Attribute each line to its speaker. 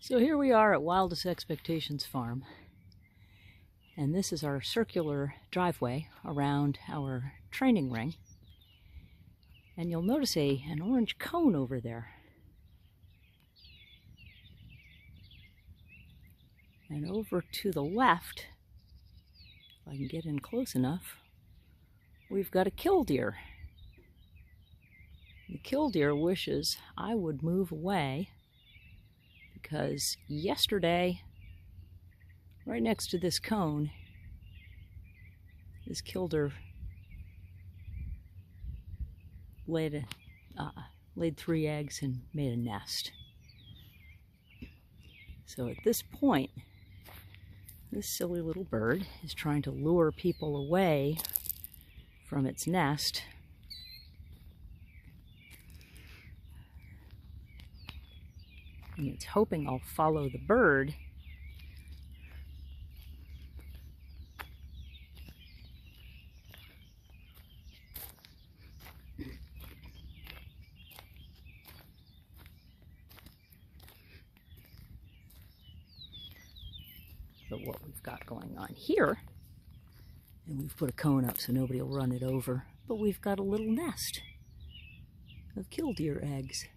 Speaker 1: So here we are at Wildest Expectations Farm, and this is our circular driveway around our training ring. And you'll notice an orange cone over there. And over to the left, if I can get in close enough, we've got a killdeer. The killdeer wishes I would move away because yesterday, right next to this cone, this killdeer laid 3 eggs and made a nest. So at this point, this silly little bird is trying to lure people away from its nest. And it's hoping I'll follow the bird. But what we've got going on here, and we've put a cone up so nobody will run it over, but we've got a little nest of killdeer eggs.